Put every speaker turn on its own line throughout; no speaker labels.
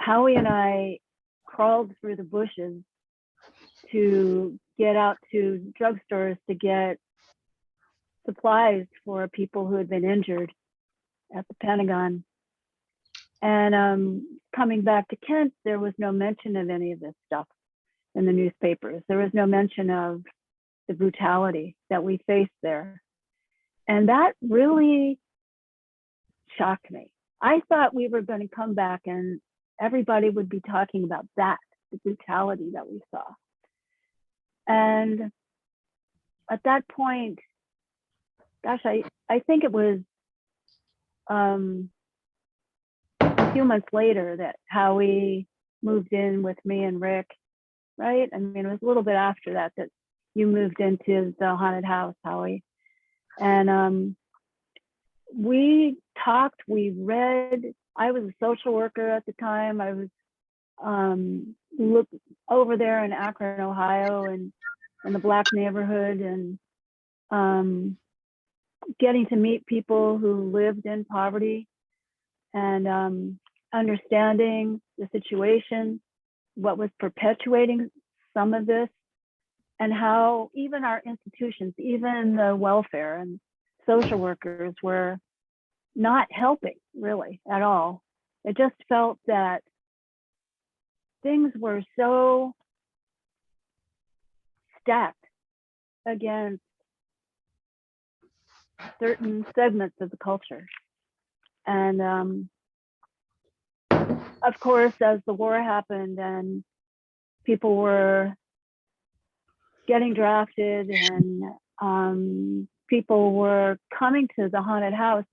Howie and I crawled through the bushes to get out to drugstores to get supplies for people who had been injured at the Pentagon. And coming back to Kent, there was no mention of any of this stuff in the newspapers. There was no mention of the brutality that we faced there. And that really shocked me. I thought we were going to come back and everybody would be talking about that, the brutality that we saw. And at that point, gosh, I think it was a few months later that Howie moved in with me and Rick, right? I mean, it was a little bit after that that you moved into the haunted house, Howie. And we talked, we read. I was a social worker at the time. I was over there in Akron, Ohio, and in the Black neighborhood, and getting to meet people who lived in poverty and understanding the situation, what was perpetuating some of this, and how even our institutions, even the welfare and social workers were not helping really at all. It just felt that things were so stacked against certain segments of the culture. And of course, as the war happened and people were getting drafted and people were coming to the haunted house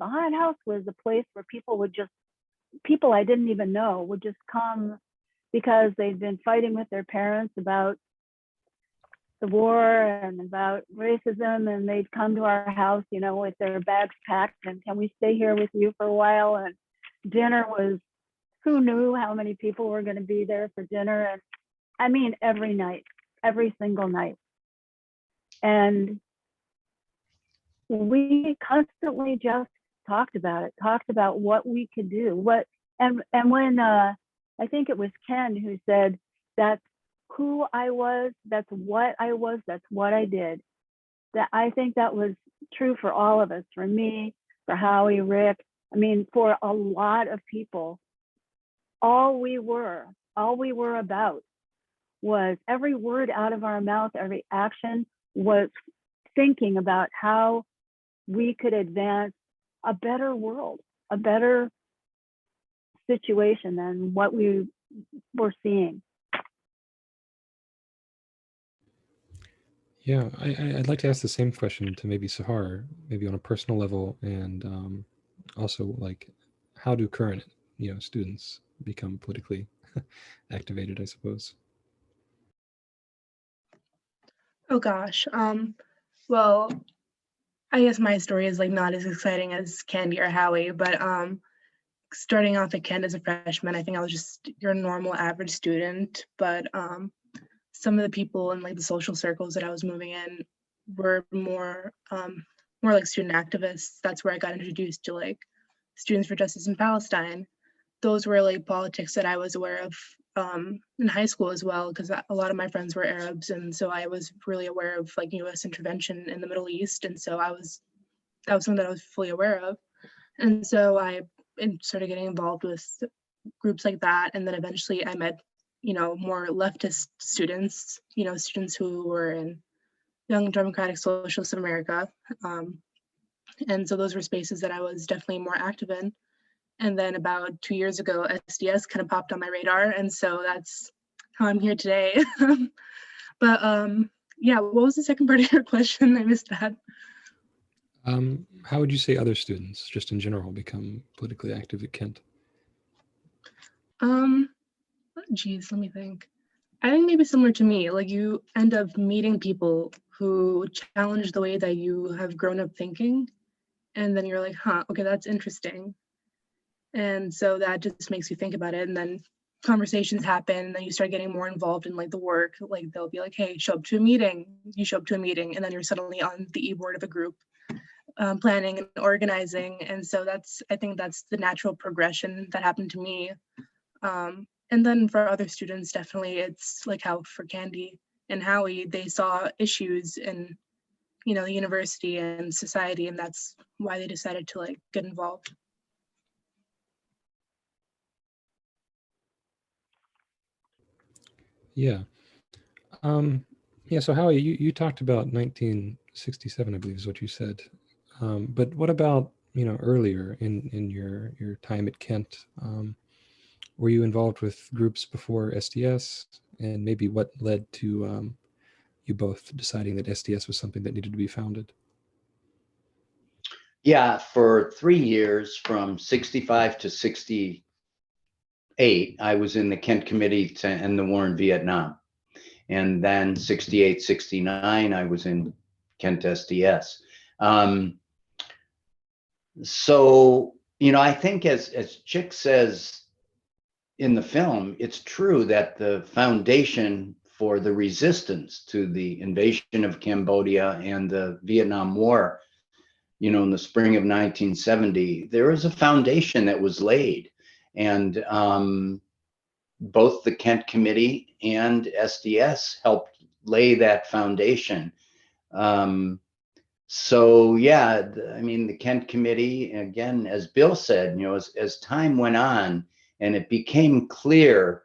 was a place where people I didn't even know would just come because they'd been fighting with their parents about the war and about racism, and they'd come to our house, you know, with their bags packed, and can we stay here with you for a while? And dinner was, who knew how many people were going to be there for dinner? And I mean, every night, every single night. And we constantly just talked about what we could do. And when I think it was Ken who said, that's who I was, that's what I was, that's what I did. That I think that was true for all of us, for me, for Howie, Rick. I mean, for a lot of people, all we were about was every word out of our mouth, every action was thinking about how we could advance a better world, a better situation than what we were seeing.
Yeah, I'd like to ask the same question to maybe Sehar, maybe on a personal level, and also like, how do current students become politically activated, I suppose?
Oh gosh. Well, I guess my story is like not as exciting as Candy or Howie, but starting off at Kent as a freshman, I think I was just your normal average student, but some of the people in like the social circles that I was moving in were more like student activists. That's where I got introduced to like Students for Justice in Palestine. Those were like politics that I was aware of in high school as well, because a lot of my friends were Arabs, and so I was really aware of like U.S. intervention in the Middle East, and so that was something that I was fully aware of, and so I started getting involved with groups like that, and then eventually I met more leftist students, students who were in Young Democratic Socialists of America, and so those were spaces that I was definitely more active in. And then about 2 years ago, SDS kind of popped on my radar. And so that's how I'm here today. But yeah, what was the second part of your question? I missed that.
How would you say other students, just in general, become politically active at Kent?
Geez, let me think. I think maybe similar to me, like you end up meeting people who challenge the way that you have grown up thinking. And then you're like, huh, okay, that's interesting. And so that just makes you think about it. And then conversations happen, and then you start getting more involved in like the work. Like they'll be like, hey, show up to a meeting. You show up to a meeting, and then you're suddenly on the e-board of a group, planning and organizing. And so I think that's the natural progression that happened to me. And then for other students, definitely it's like how for Candy and Howie, they saw issues in, you know, the university and society, and that's why they decided to like get involved.
Yeah. Yeah, so Howie, you talked about 1967, I believe is what you said. But what about, earlier in your time at Kent? Were you involved with groups before SDS? And maybe what led to you both deciding that SDS was something that needed to be founded?
Yeah, for 3 years, from 65 to 68, I was in the Kent Committee to end the war in Vietnam. And then 68, 69, I was in Kent SDS. So, I think as Chick says in the film, it's true that the foundation for the resistance to the invasion of Cambodia and the Vietnam War, in the spring of 1970, there was a foundation that was laid. And both the Kent Committee and SDS helped lay that foundation. So yeah, the Kent Committee, again, as Bill said, as time went on and it became clear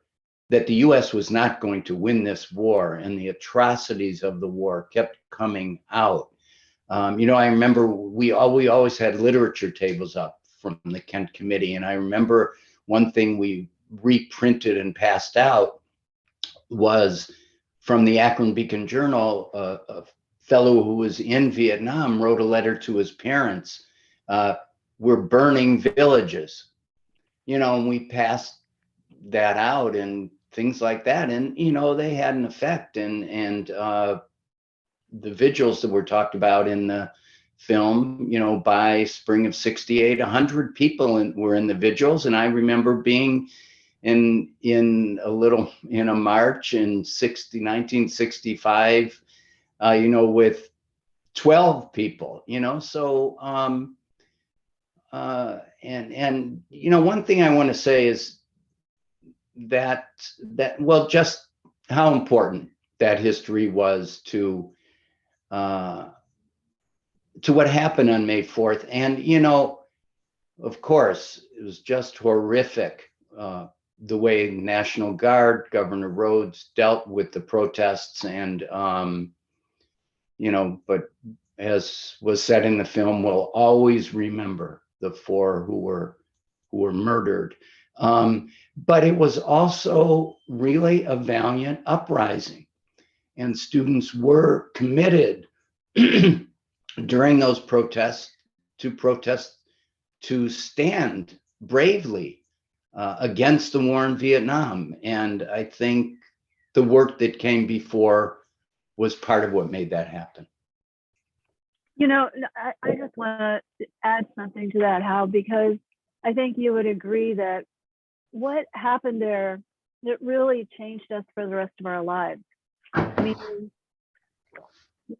that the U.S. was not going to win this war and the atrocities of the war kept coming out. I remember we always had literature tables up from the Kent Committee, and I remember one thing we reprinted and passed out was from the Akron Beacon Journal. A fellow who was in Vietnam wrote a letter to his parents. We're burning villages, and we passed that out and things like that, and they had an effect. And the vigils that were talked about in the film, by spring of 68, 100 people were in the vigils. And I remember being in a march in 1965, with 12 people, so one thing I want to say is that well, just how important that history was to what happened on May 4th. And, of course, it was just horrific, the way National Guard, Governor Rhodes dealt with the protests. And, but as was said in the film, we'll always remember the 4 who were murdered. But it was also really a valiant uprising, and students were committed during those protests to stand bravely against the war in Vietnam. And I think the work that came before was part of what made that happen.
I just want to add something to that, Hal, because I think you would agree that what happened there, it really changed us for the rest of our lives. I mean,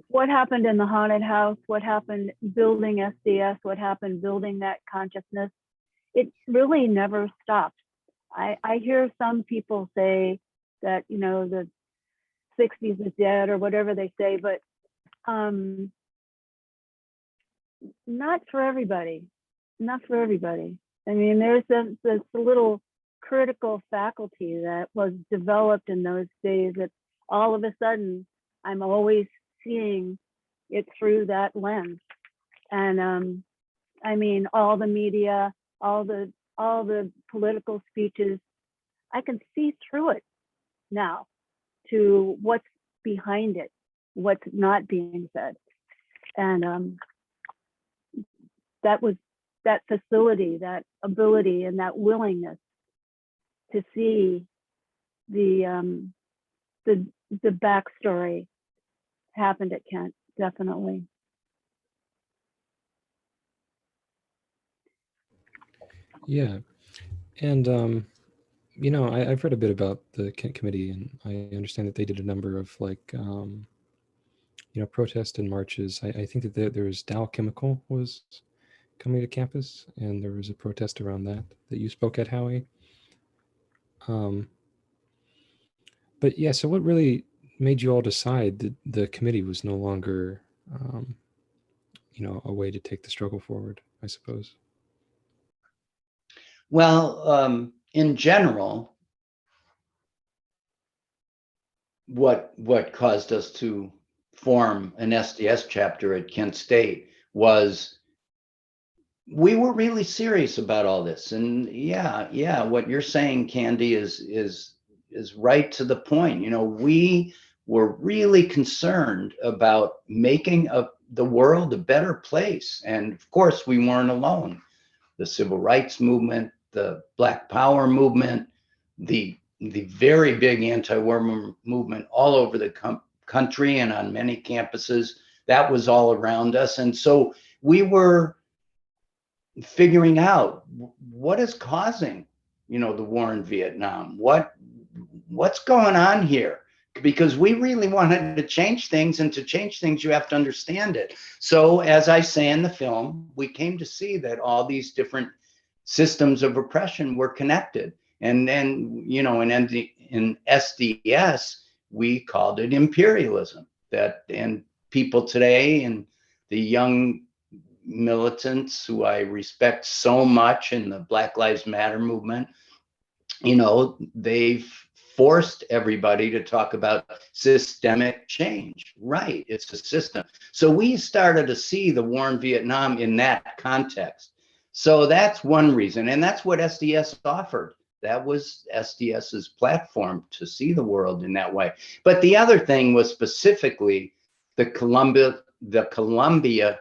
what happened in the haunted house, what happened building SDS, what happened building that consciousness, it really never stopped. I hear some people say that, the 60s is dead or whatever they say, but not for everybody. Not for everybody. I mean, there's this little critical faculty that was developed in those days that all of a sudden I'm always seeing it through that lens. And I mean, all the media, all the political speeches, I can see through it now to what's behind it, what's not being said. And that was that facility, that ability, and that willingness to see the backstory happened at Kent, definitely.
Yeah. And, I've read a bit about the Kent Committee, and I understand that they did a number of protests and marches. I think that there was Dow Chemical was coming to campus, and there was a protest around that you spoke at, Howie. But yeah, so what really made you all decide that the committee was no longer, a way to take the struggle forward, I suppose?
Well, in general, what caused us to form an SDS chapter at Kent State was we were really serious about all this. And yeah, what you're saying, Candy, is right to the point. We were really concerned about making the world a better place. And of course, we weren't alone. The civil rights movement, the Black Power movement, the very big anti-war movement all over the country and on many campuses, that was all around us. And so we were figuring out what is causing, the war in Vietnam. What's going on here? Because we really wanted to change things, and to change things, you have to understand it. So, as I say in the film, we came to see that all these different systems of oppression were connected. And then, in SDS, we called it imperialism. And people today, and the young militants who I respect so much in the Black Lives Matter movement, they've forced everybody to talk about systemic change. Right, it's a system. So we started to see the war in Vietnam in that context. So that's one reason, and that's what SDS offered. That was SDS's platform, to see the world in that way. But the other thing was specifically the Columbia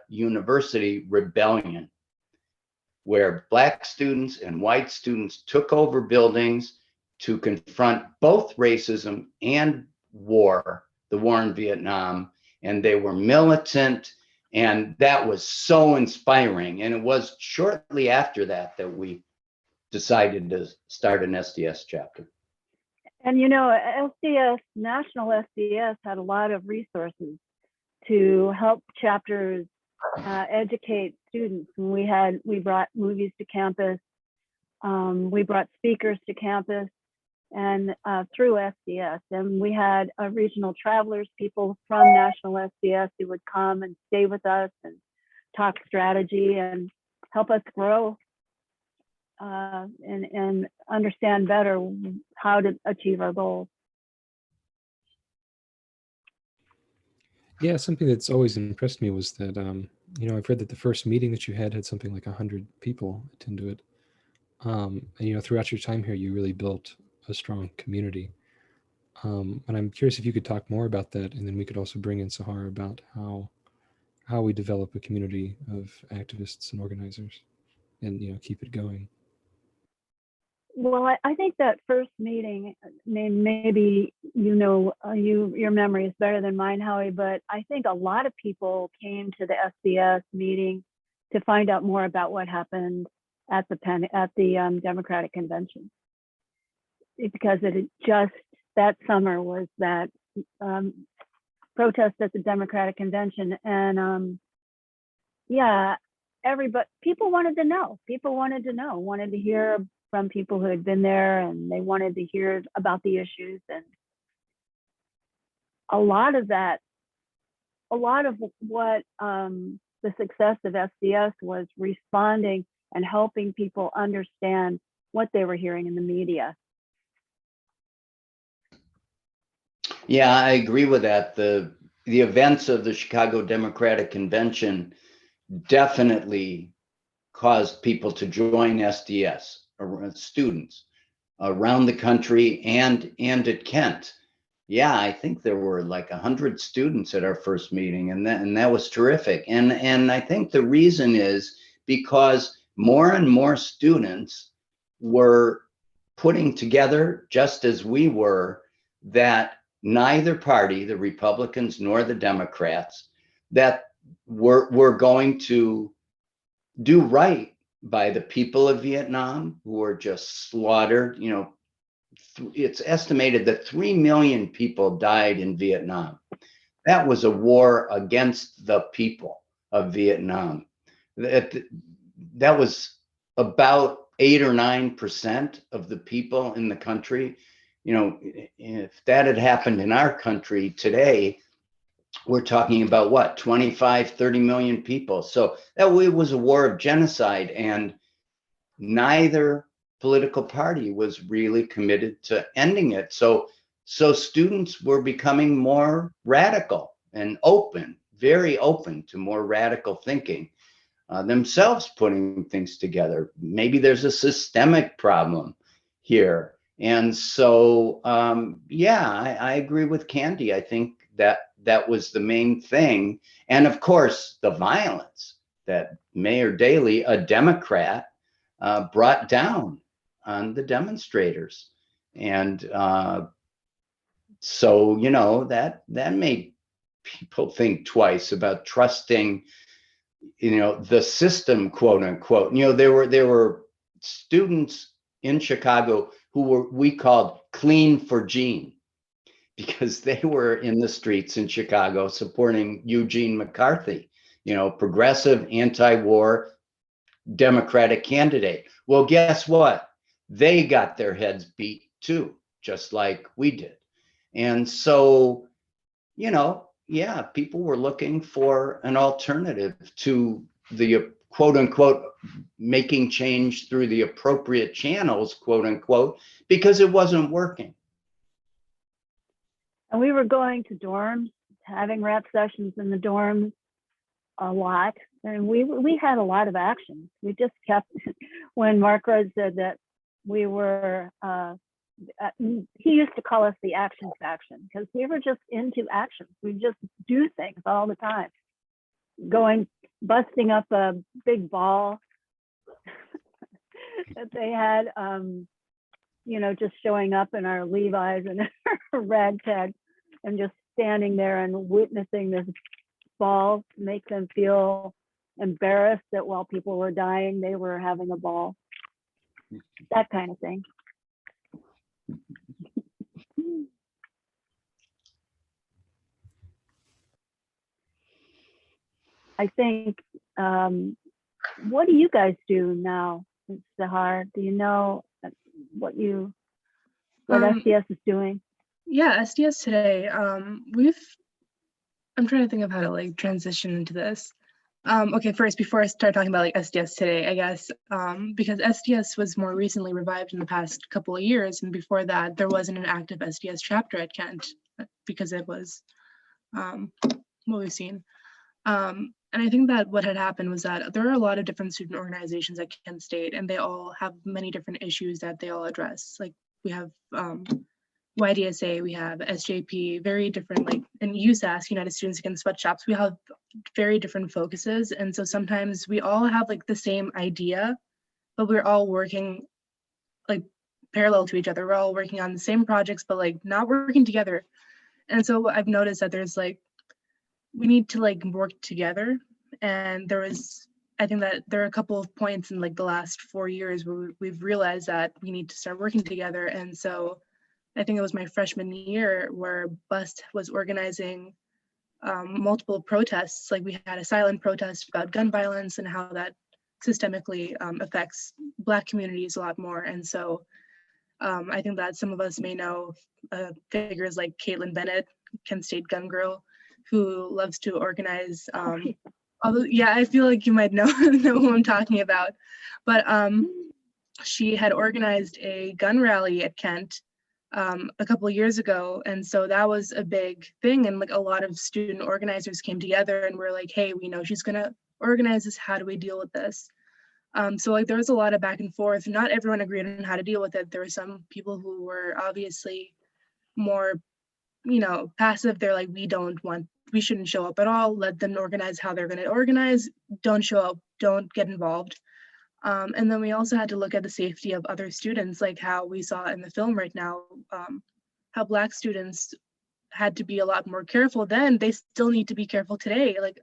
University rebellion, where Black students and white students took over buildings to confront both racism and war, the war in Vietnam. And they were militant, and that was so inspiring. And it was shortly after that we decided to start an SDS chapter.
And SDS, National SDS, had a lot of resources to help chapters educate students. And we brought movies to campus, we brought speakers to campus, and through SDS. And we had regional travelers, people from National SDS, who would come and stay with us and talk strategy and help us grow and understand better how to achieve our goals.
Yeah, something that's always impressed me was that, I've read that the first meeting that you had something like 100 people attend to it. And, throughout your time here, you really built a strong community. And I'm curious if you could talk more about that, and then we could also bring in Sehar about how we develop a community of activists and organizers and, keep it going.
Well, I think that first meeting, maybe your memory is better than mine, Howie, but I think a lot of people came to the SDS meeting to find out more about what happened at the Democratic Convention, because that summer was that protest at the Democratic Convention, and people wanted to know. Wanted to hear from people who had been there, and they wanted to hear about the issues. And a lot of what the success of SDS was responding and helping people understand what they were hearing in the media.
Yeah, I agree with that. The events of the Chicago Democratic Convention definitely caused people to join SDS, students around the country and at Kent. Yeah, I think there were like 100 students at our first meeting, and that was terrific. And I think the reason is because more and more students were putting together, just as we were, that neither party, the Republicans nor the Democrats, that were going to do right by the people of Vietnam, who were just slaughtered. It's estimated that 3 million people died in Vietnam. That was a war against the people of Vietnam. That was about 8 or 9% of the people in the country. you know, if that had happened in our country today, we're talking about what, 25, 30 million people. So that was a war of genocide, and neither political party was really committed to ending it. So students were becoming more radical and open, very open to more radical thinking, themselves putting things together. Maybe there's a systemic problem here. And so, yeah, I agree with Candy. I think that was the main thing. And of course, the violence that Mayor Daley, a Democrat, brought down on the demonstrators. And so, you know, that made people think twice about trusting, you know, the system, quote unquote. You know, there were students in Chicago who we called clean for Gene, because they were in the streets in Chicago supporting Eugene McCarthy, you know, progressive, anti-war, Democratic candidate. Well, guess what? They got their heads beat too, just like we did. And so, you know, yeah, people were looking for an alternative to the quote unquote making change through the appropriate channels, quote unquote, because it wasn't working.
And we were going to dorms, having rap sessions in the dorms a lot. And we had a lot of action. We just kept, when Mark Rudd said that we were, he used to call us the action faction, because we were just into action. We just do things all the time. Busting up a big ball that they had, you know, just showing up in our Levi's and our ragtag, and just standing there and witnessing this ball to make them feel embarrassed that while people were dying, they were having a ball. That kind of thing. I think, what do you guys do now, Sehar? Do you know what SDS is doing?
Yeah, SDS today, I'm trying to think of how to like transition into this. Okay, first, before I start talking about like SDS today, I guess, because SDS was more recently revived in the past couple of years, and before that, there wasn't an active SDS chapter at Kent, because it was what we've seen. And I think that what had happened was that there are a lot of different student organizations at Kent State, and they all have many different issues that they all address. Like we have YDSA, we have SJP, very different, like, and USAS, United Students Against Sweatshops, we have very different focuses. And so sometimes we all have like the same idea, but we're all working like parallel to each other. We're all working on the same projects, but like not working together. And so I've noticed that there's like, we need to like work together. And I think that there are a couple of points in like the last 4 years where we've realized that we need to start working together. And so I think it was my freshman year where BUST was organizing multiple protests. Like we had a silent protest about gun violence and how that systemically affects Black communities a lot more. And so I think that some of us may know figures like Caitlin Bennett, Kent State gun girl, who loves to organize. Yeah, I feel like you might know who I'm talking about. But she had organized a gun rally at Kent a couple of years ago, and so that was a big thing, and like a lot of student organizers came together and were like, hey, we know she's gonna organize this, how do we deal with this? So like there was a lot of back and forth. Not everyone agreed on how to deal with it. There were some people who were obviously more, you know, passive. They're like, we shouldn't show up at all, let them organize how they're going to organize, don't show up, don't get involved. And then we also had to look at the safety of other students, like how we saw in the film right now, how Black students had to be a lot more careful then. They still need to be careful today. Like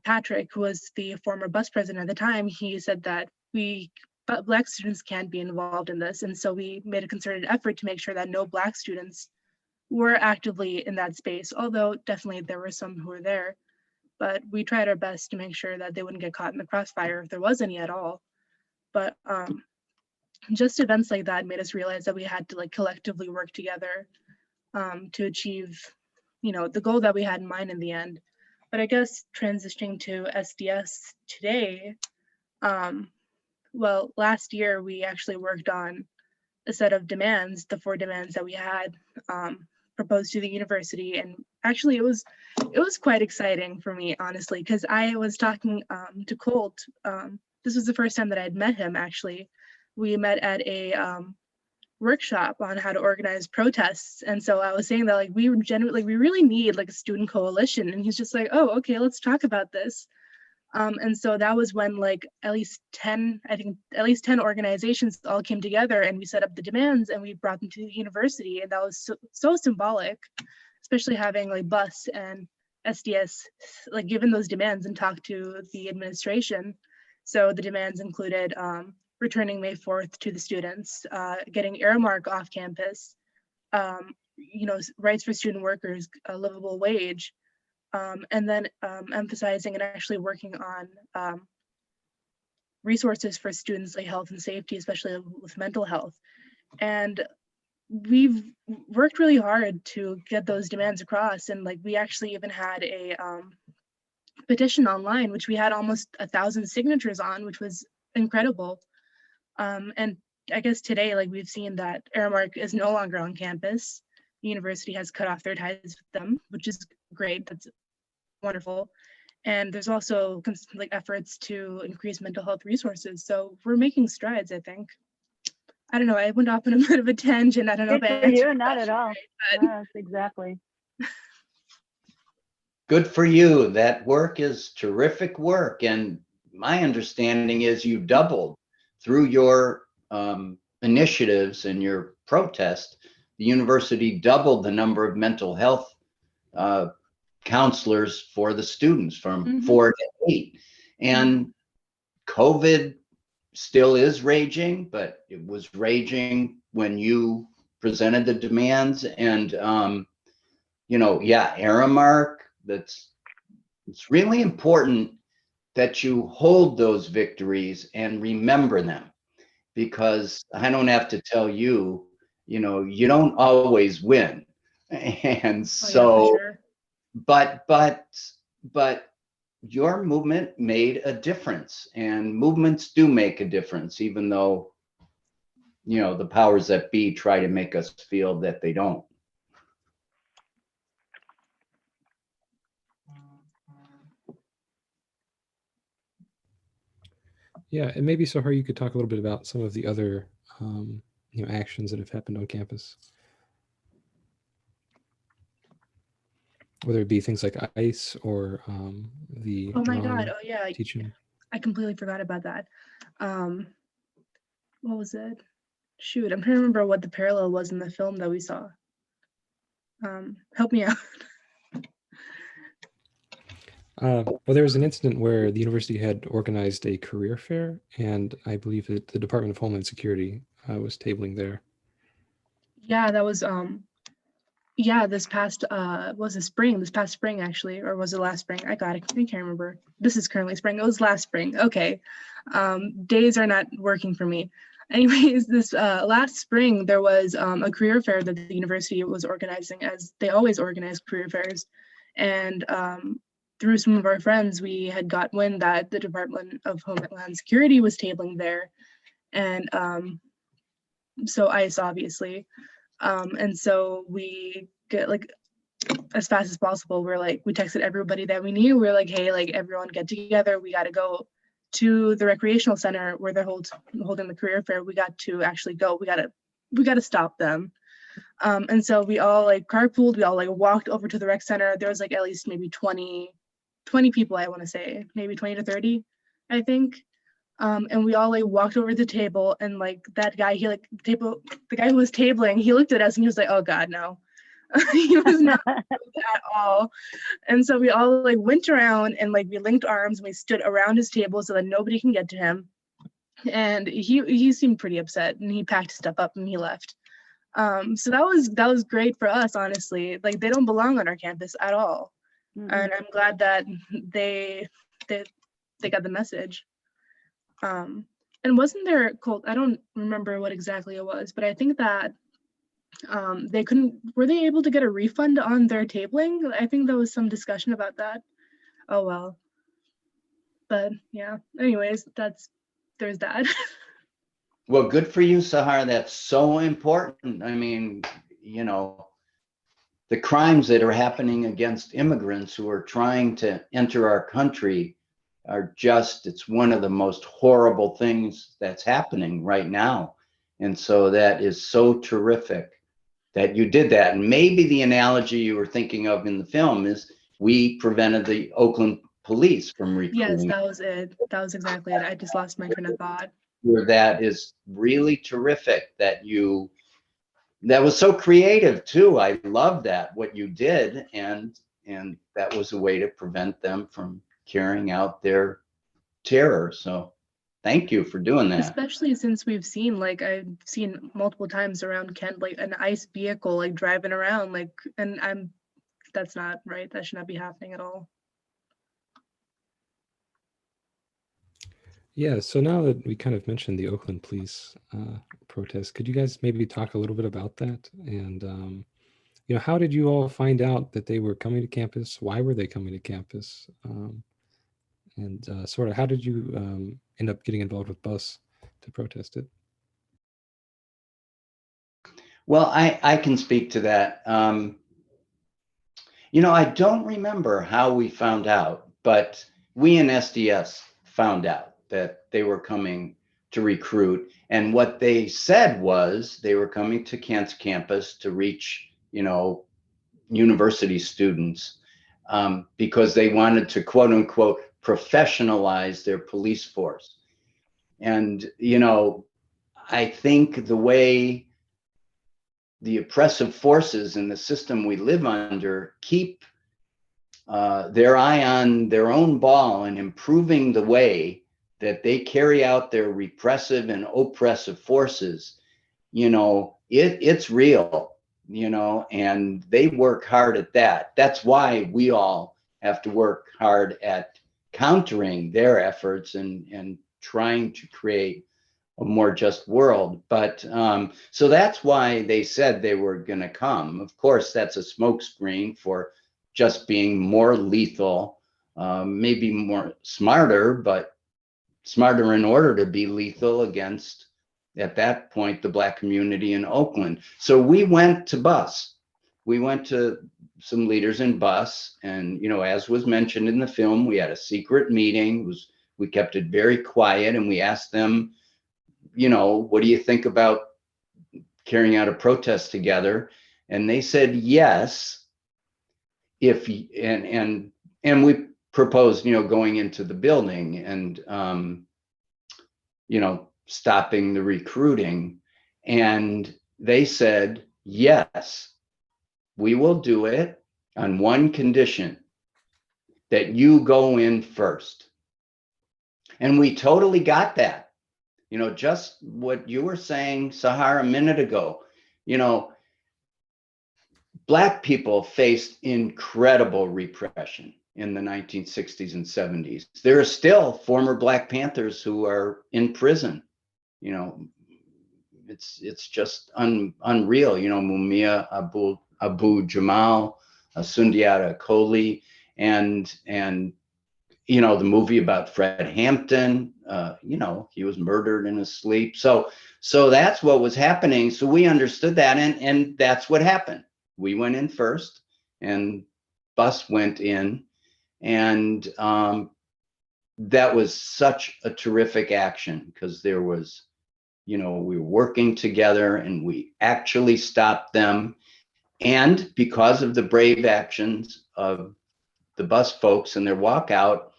Patrick, who was the former bus president at the time, he said that Black students can't be involved in this. And so we made a concerted effort to make sure that no Black students were actively in that space, although definitely there were some who were there. But we tried our best to make sure that they wouldn't get caught in the crossfire if there was any at all. But just events like that made us realize that we had to like collectively work together to achieve, you know, the goal that we had in mind in the end. But I guess transitioning to SDS today, well, last year we actually worked on a set of demands, the 4 demands that we had proposed to the university. And actually it was quite exciting for me, honestly, because I was talking to Colt. This was the first time that I'd met him, actually. We met at a workshop on how to organize protests. And so I was saying that like we really need like a student coalition. And he's just like, oh, okay, let's talk about this. And so that was when like at least 10 organizations all came together, and we set up the demands and we brought them to the university. And that was so symbolic, especially having like BUS and SDS like given those demands and talked to the administration. So the demands included returning May 4th to the students, getting Aramark off campus, you know, rights for student workers, a livable wage, and then emphasizing and actually working on resources for students like health and safety, especially with mental health. And we've worked really hard to get those demands across. And like we actually even had a petition online, which we had almost 1,000 signatures on, which was incredible. And I guess today, like we've seen that Aramark is no longer on campus. The university has cut off their ties with them, which is great. That's wonderful. And there's also like efforts to increase mental health resources. So we're making strides, I think. I don't know, I went off on a bit of a tangent. I don't know if I
Good for
answered
you,
your
not at
question
all.
right,
Yes, exactly.
Good for you. That work is terrific work. And my understanding is you doubled through your initiatives and your protest. The university doubled the number of mental health counselors for the students from 4 to 8. And COVID still is raging, but it was raging when you presented the demands. And you know, yeah, Aramark, it's really important that you hold those victories and remember them, because I don't have to tell you, you know, you don't always win. And so,
sure.
but your movement made a difference, and movements do make a difference, even though, you know, the powers that be try to make us feel that they don't.
Yeah, and maybe Sahar, you could talk a little bit about some of the other you know, actions that have happened on campus, whether it be things like ICE or the
Oh my
drone
God, oh yeah,
teaching.
I completely forgot about that. What was it? Shoot, I'm trying to remember what the parallel was in the film that we saw. Help me out.
Well, there was an incident where the university had organized a career fair, and I believe that the Department of Homeland Security was tabling there.
Yeah, that was yeah, this past spring actually, or was it last spring? I can't remember. This is currently spring. It was last spring. Okay. Days are not working for me. Anyways, this last spring there was a career fair that the university was organizing, as they always organize career fairs. And through some of our friends, we had got wind that the Department of Homeland Security was tabling there. And so ICE, obviously. And so we get like as fast as possible. We texted everybody that we knew. We're like, hey, like everyone get together. We got to go to the recreational center where they're holding the career fair. We got to actually go. We got to stop them. And so we all like carpooled. We all like walked over to the rec center. There was like at least maybe 20 people, I want to say, maybe 20 to 30, I think. And we all like walked over to the table, and like that guy, the guy who was tabling, he looked at us and he was like, oh God, no. He was not at all. And so we all like went around and like we linked arms and we stood around his table so that nobody can get to him. And he seemed pretty upset, and he packed stuff up and he left. So that was great for us, honestly. Like they don't belong on our campus at all.
Mhm.
And I'm glad that they got the message. And wasn't there cult? I don't remember what exactly it was, but I think that they were they able to get a refund on their tabling? I think there was some discussion about that. Oh well. But yeah, anyways, there's that.
Well, good for you, Sahar. That's so important. I mean, you know, the crimes that are happening against immigrants who are trying to enter our country are just, it's one of the most horrible things that's happening right now. And so that is so terrific that you did that. And maybe the analogy you were thinking of in the film is we prevented the Oakland police from
Yes,
recruiting.
that was it. That was exactly it. I just lost my train of thought.
That is really terrific that that was so creative too. I love that, what you did. And that was a way to prevent them from carrying out their terror. So thank you for doing that.
Especially since we've seen, like, I've seen multiple times around Kent, like an ICE vehicle, like driving around, like, and that's not right. That should not be happening at all.
Yeah, so now that we kind of mentioned the Oakland police protest, could you guys maybe talk a little bit about that? And, you know, how did you all find out that they were coming to campus? Why were they coming to campus? And sort of how did you end up getting involved with BUS to protest it?
Well, I can speak to that. You know, I don't remember how we found out, but we in SDS found out that they were coming to recruit. And what they said was they were coming to Kent's campus to reach, you know, university students because they wanted to, quote unquote, professionalize their police force. And, you know, I think the way the oppressive forces in the system we live under keep their eye on their own ball and improving the way that they carry out their repressive and oppressive forces, you know, it's real, you know, and they work hard at that. That's why we all have to work hard at countering their efforts and trying to create a more just world. But so that's why they said they were going to come. Of course, that's a smokescreen for just being more lethal, maybe more smarter, but smarter in order to be lethal against, at that point, the Black community in Oakland. So we went to BUS. We went to some leaders in BUS, and, you know, as was mentioned in the film, we had a secret meeting. We kept it very quiet, and we asked them, you know, what do you think about carrying out a protest together? And they said yes. And we proposed, you know, going into the building and you know, stopping the recruiting. And they said yes, we will do it on one condition, that you go in first. And we totally got that. You know, just what you were saying, Sahar, a minute ago, you know, Black people faced incredible repression in the 1960s and 70s. There are still former Black Panthers who are in prison. You know, it's just unreal. You know, Mumia Abu Jamal, Sundiata Kohli, and you know, the movie about Fred Hampton, you know, he was murdered in his sleep. So that's what was happening. So we understood that, and that's what happened. We went in first, and BUS went in, and that was such a terrific action because there was, you know, we were working together and we actually stopped them. And because of the brave actions of the BUS folks and their walkout,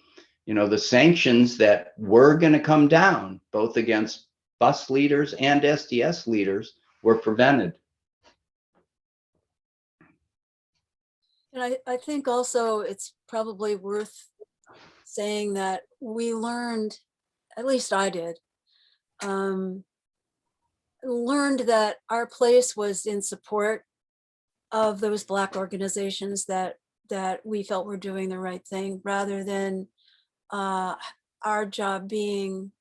you know, the sanctions that were going to come down, both against BUS leaders and SDS leaders, were prevented.
And I think also it's probably worth saying that we learned, at least I did, learned that our place was in support of those Black organizations that we felt were doing the right thing, rather than our job being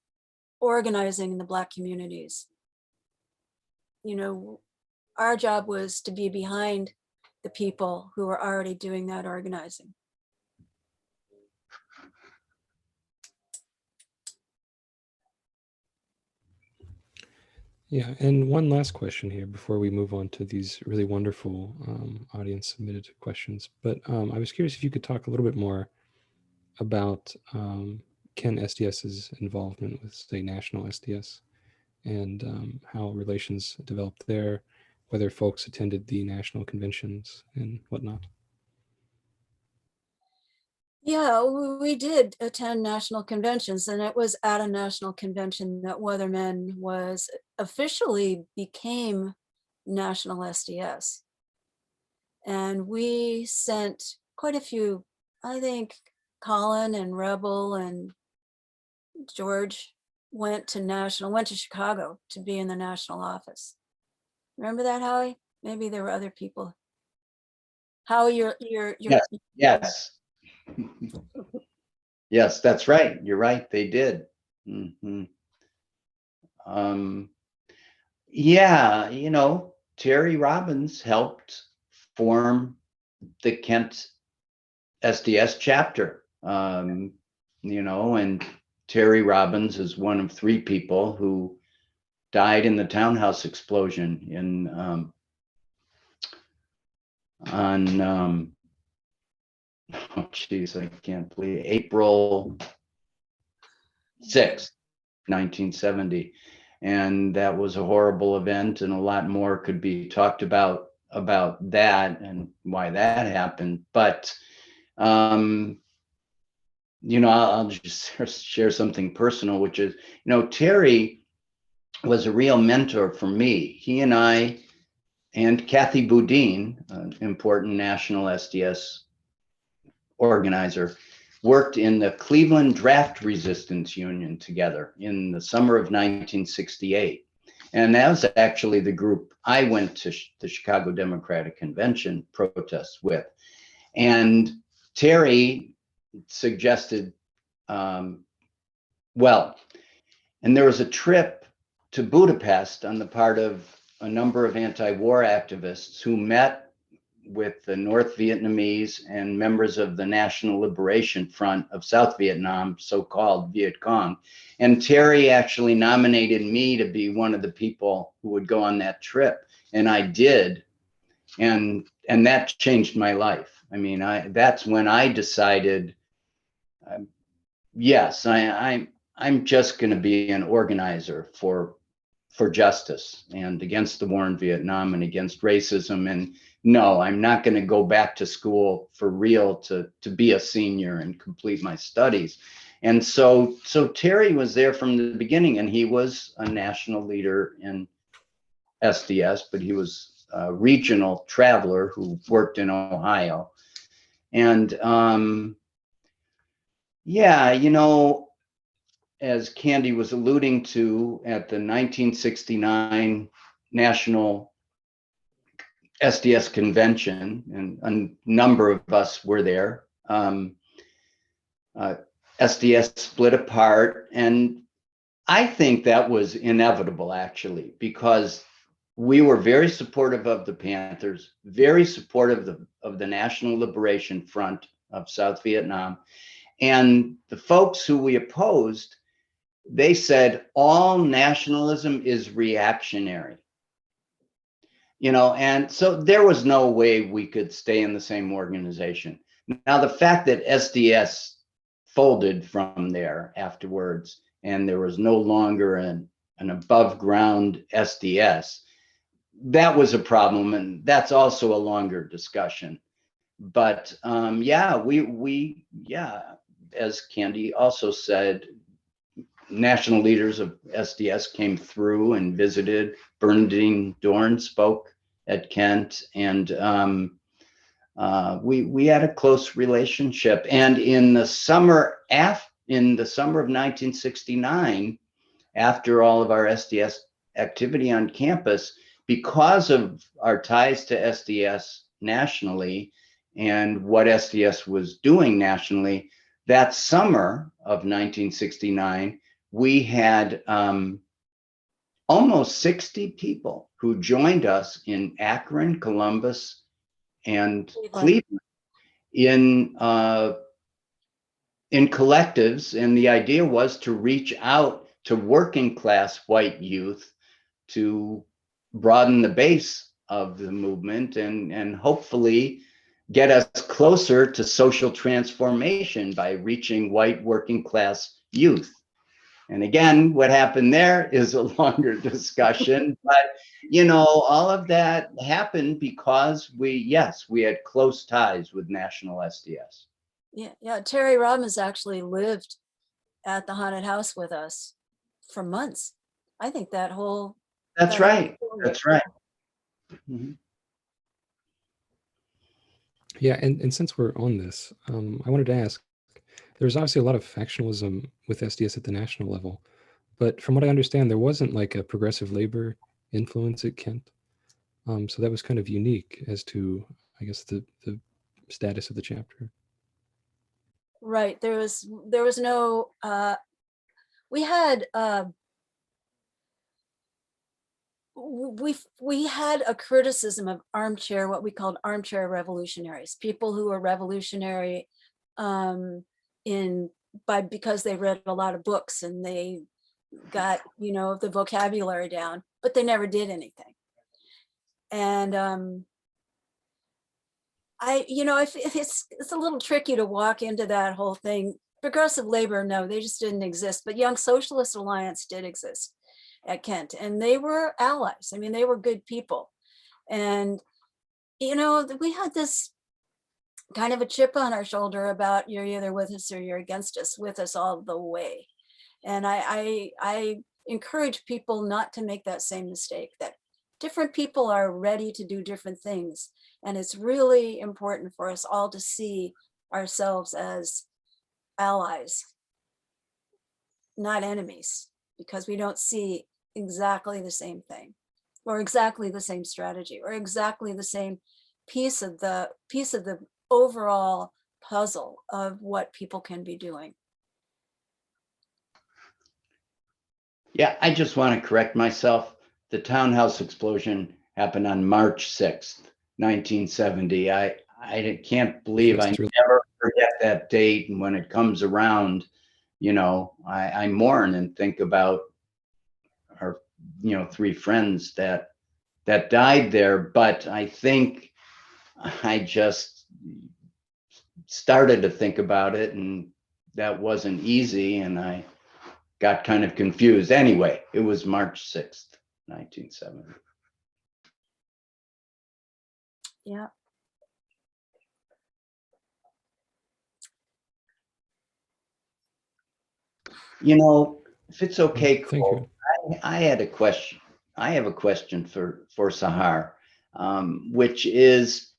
organizing in the Black communities. You know, our job was to be behind the people who were already doing that organizing.
Yeah, and one last question here before we move on to these really wonderful audience submitted questions. But I was curious if you could talk a little bit more about Kent SDS's involvement with, say, National SDS, and how relations developed there, whether folks attended the national conventions and whatnot.
Yeah, we did attend national conventions, and it was at a national convention that Weathermen was officially became National SDS. And we sent quite a few, I think Colin and Rebel and George went to Chicago to be in the national office. Remember that, Howie? Maybe there were other people. Howie, you're
Yes. Yes, that's right. You're right. They did. Yeah, you know, Terry Robbins helped form the Kent SDS chapter. You know, and Terry Robbins is one of 3 people who died in the townhouse explosion in oh geez, I can't believe April 6th, 1970. And that was a horrible event, and a lot more could be talked about that and why that happened. But you know, I'll just share something personal, which is, you know, Terry was a real mentor for me. He and I and Kathy Boudin, an important national SDS organizer, worked in the Cleveland Draft Resistance Union together in the summer of 1968. And that was actually the group I went to the Chicago Democratic Convention protests with. And Terry suggested, well, and there was a trip to Budapest on the part of a number of anti-war activists who met with the North Vietnamese and members of the National Liberation Front of South Vietnam, so-called Viet Cong. And Terry actually nominated me to be one of the people who would go on that trip. And I did. And that changed my life. I mean, that's when I decided, yes, I'm just going to be an organizer for justice and against the war in Vietnam and against racism. And no, I'm not going to go back to school for real to be a senior and complete my studies. And so Terry was there from the beginning, and he was a national leader in SDS, but he was a regional traveler who worked in Ohio. And yeah, you know, as Candy was alluding to, at the 1969 National SDS Convention, and a number of us were there, SDS split apart. And I think that was inevitable, actually, because we were very supportive of the Panthers, very supportive of the National Liberation Front of South Vietnam. And the folks who we opposed, they said all nationalism is reactionary. You know, and so there was no way we could stay in the same organization. Now, the fact that SDS folded from there afterwards, and there was no longer an above ground SDS, that was a problem, and that's also a longer discussion. But yeah, yeah, as Candy also said, national leaders of SDS came through and visited. Bernadine Dorn spoke at Kent, and we had a close relationship. And in the summer of 1969, after all of our SDS activity on campus, because of our ties to SDS nationally and what SDS was doing nationally, that summer of 1969, we had almost 60 people who joined us in Akron, Columbus, and Cleveland in collectives. And the idea was to reach out to working class white youth to broaden the base of the movement and hopefully get us closer to social transformation by reaching white working class youth. And again, what happened there is a longer discussion, but you know, all of that happened because we had close ties with National SDS.
Yeah. Terry Robbins actually lived at the haunted house with us for months. I think that whole.
That's right. That's right. Mm-hmm.
Yeah, and since we're on this, I wanted to ask, there's obviously a lot of factionalism with SDS at the national level, but from what I understand, there wasn't like a progressive labor influence at Kent. So that was kind of unique as to, I guess, the status of the chapter.
Right. There was no, we had, we had a criticism of armchair, what we called armchair revolutionaries, people who were revolutionary because they read a lot of books and they got, you know, the vocabulary down, but they never did anything. And it's a little tricky to walk into that whole thing. Progressive labor, no, they just didn't exist. But Young Socialist Alliance did exist at Kent, and they were allies. I mean, they were good people. And, you know, we had this kind of a chip on our shoulder about you're either with us or you're against us, with us all the way. And I encourage people not to make that same mistake, that different people are ready to do different things. And it's really important for us all to see ourselves as allies, not enemies, because we don't see exactly the same thing or exactly the same strategy or exactly the same piece of the overall puzzle of what people can be doing.
Yeah, I just want to correct myself. The townhouse explosion happened on March 6th, 1970. I can't believe I never forget that date. And when it comes around, you know, I mourn and think about our, you know, 3 friends that died there. But I think I just started to think about it, and that wasn't easy, and I got kind of confused. Anyway, it was March 6th, 1970.
Yeah.
You know, if it's okay,
Thank
Cole, I had a question. I have a question for Sehar, which is,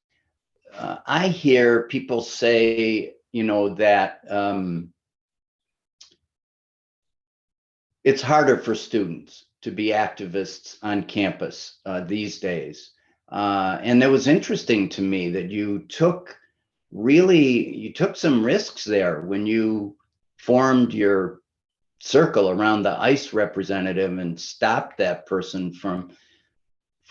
I hear people say, you know, that it's harder for students to be activists on campus these days. And it was interesting to me that you took some risks there when you formed your circle around the ICE representative and stopped that person from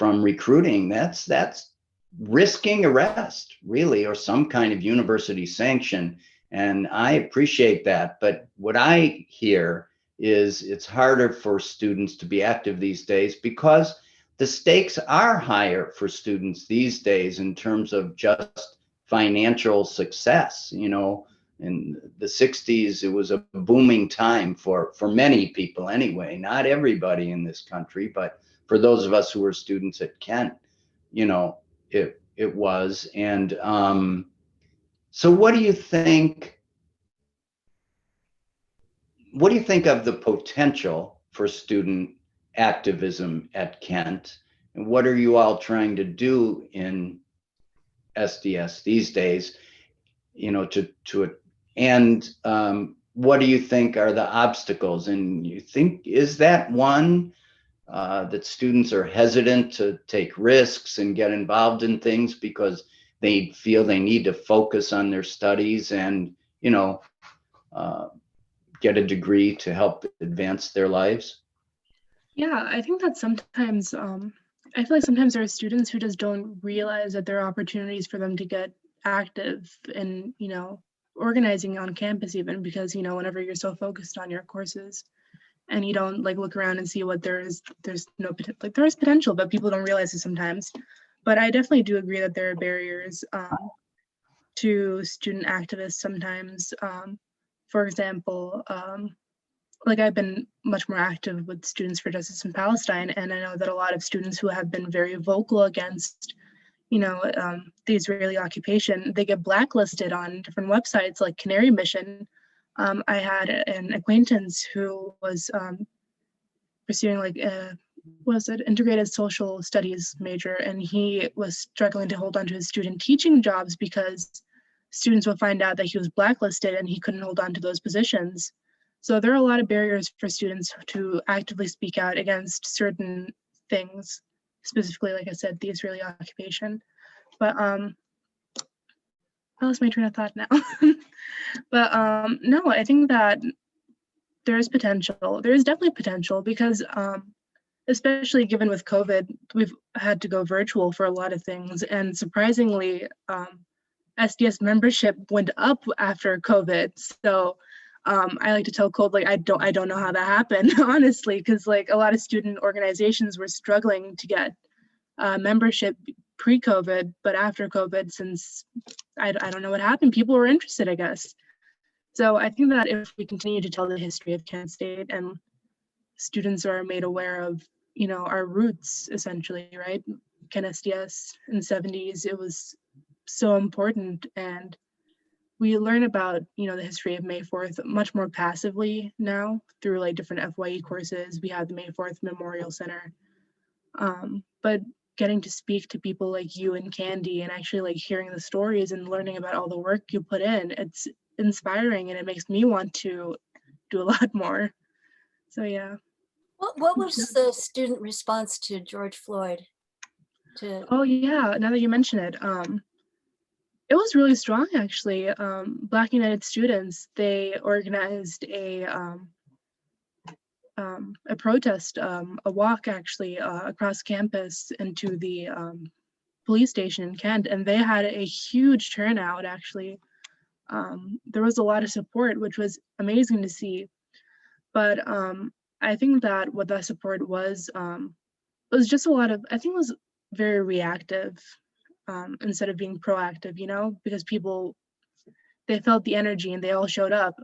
recruiting. That's risking arrest, really, or some kind of university sanction. And I appreciate that. But what I hear is it's harder for students to be active these days because the stakes are higher for students these days in terms of just financial success. You know, in the 60s, it was a booming time for many people anyway, not everybody in this country, but for those of us who were students at Kent, you know, it was. And so what do you think of the potential for student activism at Kent? And what are you all trying to do in SDS these days, you know, and what do you think are the obstacles? And you think, is that one that students are hesitant to take risks and get involved in things because they feel they need to focus on their studies and, you know, get a degree to help advance their lives?
Yeah, I think that sometimes, I feel like sometimes there are students who just don't realize that there are opportunities for them to get active and, organizing on campus even because, whenever you're so focused on your courses and you don't like look around and see what there's no, like there is potential, but people don't realize it sometimes. But I definitely do agree that there are barriers to student activists sometimes. For example, like I've been much more active with Students for Justice in Palestine, and I know that a lot of students who have been very vocal against, the Israeli occupation, they get blacklisted on different websites like Canary Mission. I had an acquaintance who was pursuing like was it integrated social studies major, and he was struggling to hold on to his student teaching jobs because students would find out that he was blacklisted and he couldn't hold on to those positions. So there are a lot of barriers for students to actively speak out against certain things, specifically, like I said, the Israeli occupation. But I lost my train of thought now. But no, I think that there is potential. There is definitely potential because especially given with COVID, we've had to go virtual for a lot of things. And surprisingly, SDS membership went up after COVID. So I like to tell Cold, like, I don't know how that happened, honestly, because like a lot of student organizations were struggling to get membership pre-COVID, but after COVID, since I don't know what happened, people were interested, I guess. So I think that if we continue to tell the history of Kent State and students are made aware of, our roots, essentially, right? Kent SDS in the 70s, it was so important. And we learn about, the history of May 4th much more passively now through like different FYE courses. We have the May 4th Memorial Center. But getting to speak to people like you and Candy and actually like hearing the stories and learning about all the work you put in, it's inspiring and it makes me want to do a lot more. So yeah.
What was the student response to George Floyd?
Oh yeah, now that you mention it, it was really strong actually. Black United Students, they organized a protest, a walk actually across campus into the police station in Kent, and they had a huge turnout actually. There was a lot of support, which was amazing to see. But I think that what that support was just a lot of, I think it was very reactive instead of being proactive, because people, they felt the energy and they all showed up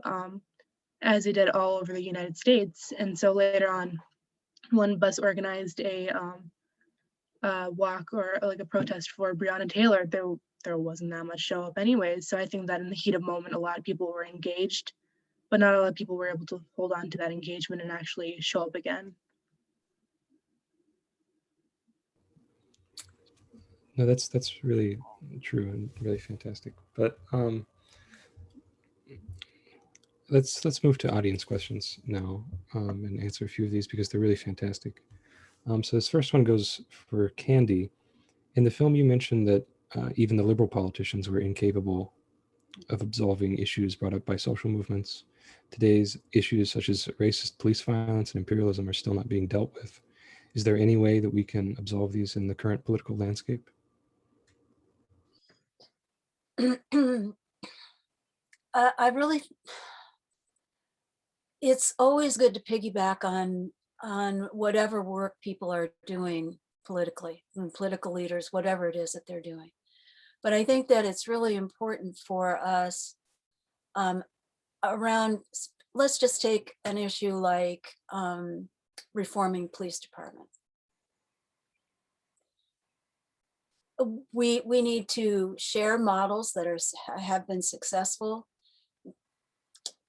as they did all over the United States. And so later on, one bus organized a walk or like a protest for Breonna Taylor. There wasn't that much show up anyways. So I think that in the heat of moment, a lot of people were engaged, but not a lot of people were able to hold on to that engagement and actually show up again.
No, that's really true and really fantastic. But let's move to audience questions now and answer a few of these because they're really fantastic. So this first one goes for Candy. In the film, you mentioned that even the liberal politicians were incapable of absolving issues brought up by social movements. Today's issues such as racist police violence and imperialism are still not being dealt with. Is there any way that we can absolve these in the current political landscape?
I really, it's always good to piggyback on whatever work people are doing politically, and political leaders, whatever it is that they're doing. But I think that it's really important for us around, let's just take an issue like reforming police department. We need to share models that have been successful,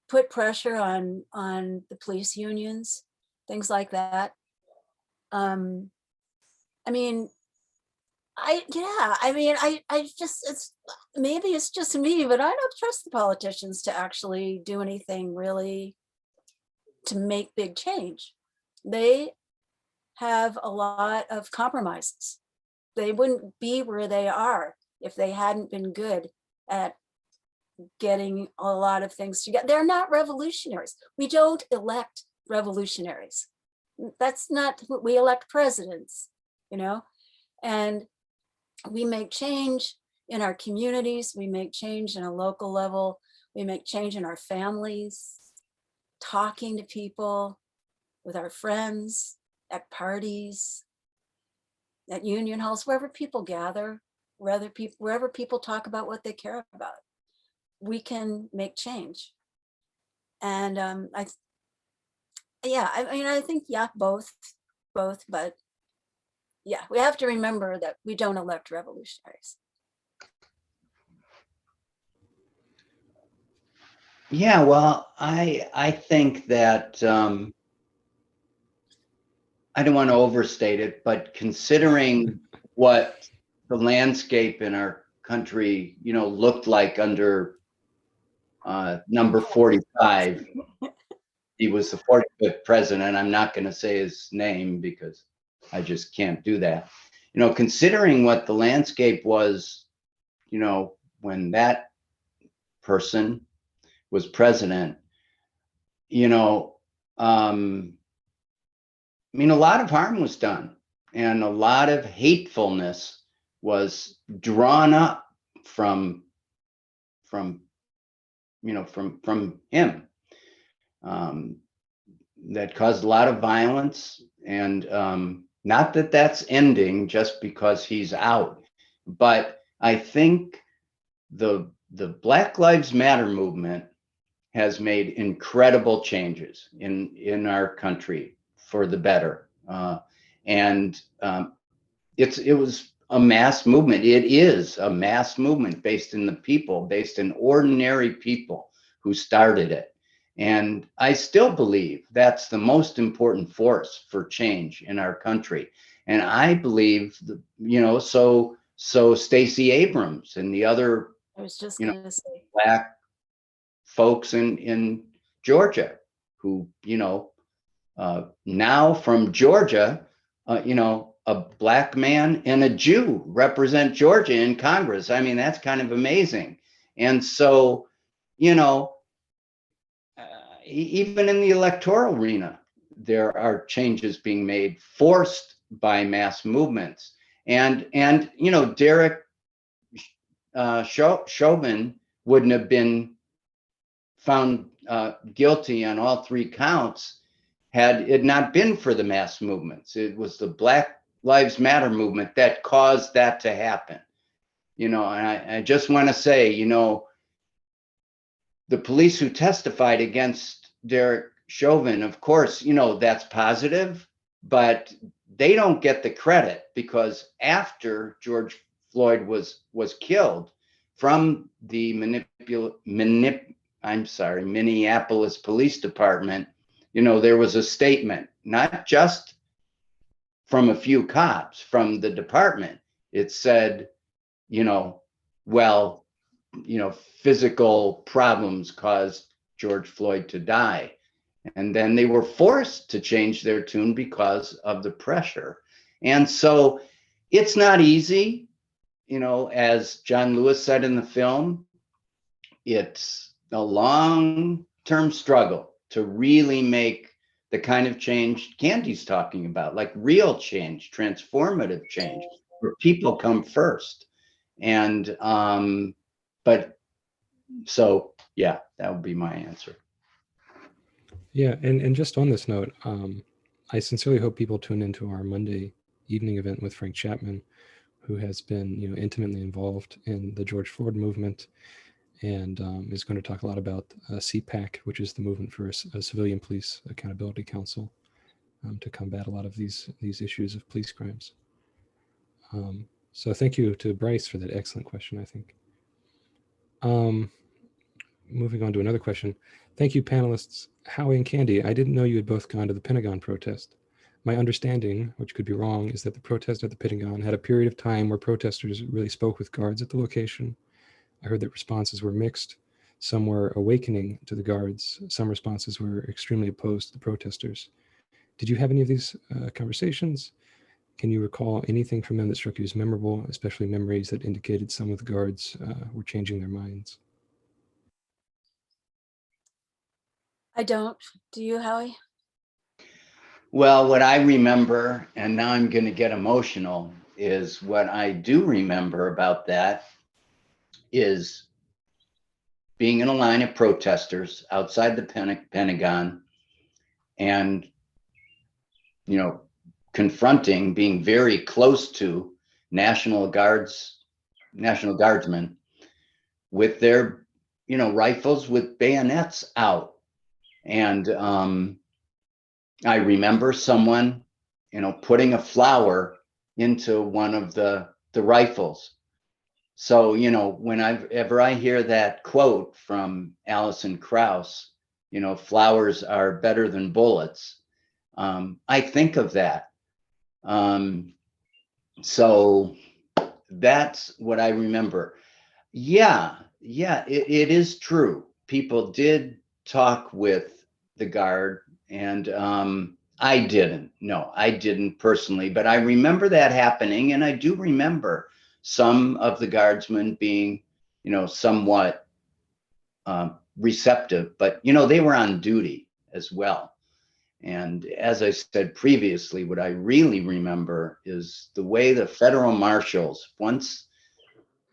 put pressure on the police unions, things like that. I mean, I just, it's maybe it's just me, but I don't trust the politicians to actually do anything really to make big change. They have a lot of compromises. They wouldn't be where they are if they hadn't been good at getting a lot of things together. They're not revolutionaries. We don't elect revolutionaries. That's not what we elect presidents, you know, and we make change in our communities. We make change in a local level. We make change in our families, talking to people, with our friends, at parties, at union halls, wherever people gather, wherever people talk about what they care about. We can make change. And I think, yeah, both, but yeah, we have to remember that we don't elect revolutionaries.
Yeah, well, I think that I don't want to overstate it, but considering what the landscape in our country, looked like under number 45, he was the 45th president. I'm not going to say his name because I just can't do that. Considering what the landscape was, when that person was president, a lot of harm was done and a lot of hatefulness was drawn up from him, that caused a lot of violence. And not that that's ending just because he's out, but I think the Black Lives Matter movement has made incredible changes in our country for the better. And it was a mass movement. It is a mass movement based in the people, based in ordinary people who started it. And I still believe that's the most important force for change in our country. And I believe, so Stacey Abrams and the other,
I was just going to say,
Black folks in Georgia who, now from Georgia, a Black man and a Jew represent Georgia in Congress. I mean, that's kind of amazing. And so, even in the electoral arena, there are changes being made, forced by mass movements. And Derek Chauvin wouldn't have been found guilty on all 3 counts had it not been for the mass movements. It was the Black Lives Matter movement that caused that to happen. And I just want to say, the police who testified against Derek Chauvin, of course, that's positive, but they don't get the credit because after George Floyd was killed, from the Minneapolis Police Department, there was a statement, not just from a few cops, from the department. It said, physical problems caused George Floyd to die. And then they were forced to change their tune because of the pressure. And so it's not easy, as John Lewis said in the film, it's a long-term struggle to really make the kind of change Candy's talking about, like real change, transformative change, where people come first. And, but so, yeah, that would be my answer.
Yeah, and just on this note, I sincerely hope people tune into our Monday evening event with Frank Chapman, who has been, intimately involved in the George Floyd movement, and is going to talk a lot about CPAC, which is the movement for a Civilian Police Accountability Council, to combat a lot of these issues of police crimes. So thank you to Bryce for that excellent question, I think. Moving on to another question. Thank you, panelists. Howie and Candy, I didn't know you had both gone to the Pentagon protest. My understanding, which could be wrong, is that the protest at the Pentagon had a period of time where protesters really spoke with guards at the location. I heard that responses were mixed. Some were awakening to the guards. Some responses were extremely opposed to the protesters. Did you have any of these conversations? Can you recall anything from them that struck you as memorable, especially memories that indicated some of the guards were changing their minds?
I don't. Do you, Howie?
Well, what I remember, and now I'm going to get emotional, is what I do remember about that is being in a line of protesters outside the Pentagon and, you know, confronting, being very close to National Guardsmen with their, you know, rifles with bayonets out. And I remember someone, you know, putting a flower into one of the rifles. So, you know, whenever I hear that quote from Alison Krauss, you know, flowers are better than bullets, I think of that. So that's what I remember. Yeah, it is true. People did talk with the guard, and I didn't. No, I didn't personally, but I remember that happening, and I do remember some of the guardsmen being, you know, somewhat receptive, but you know, they were on duty as well. And as I said previously, what I really remember is the way the federal marshals, once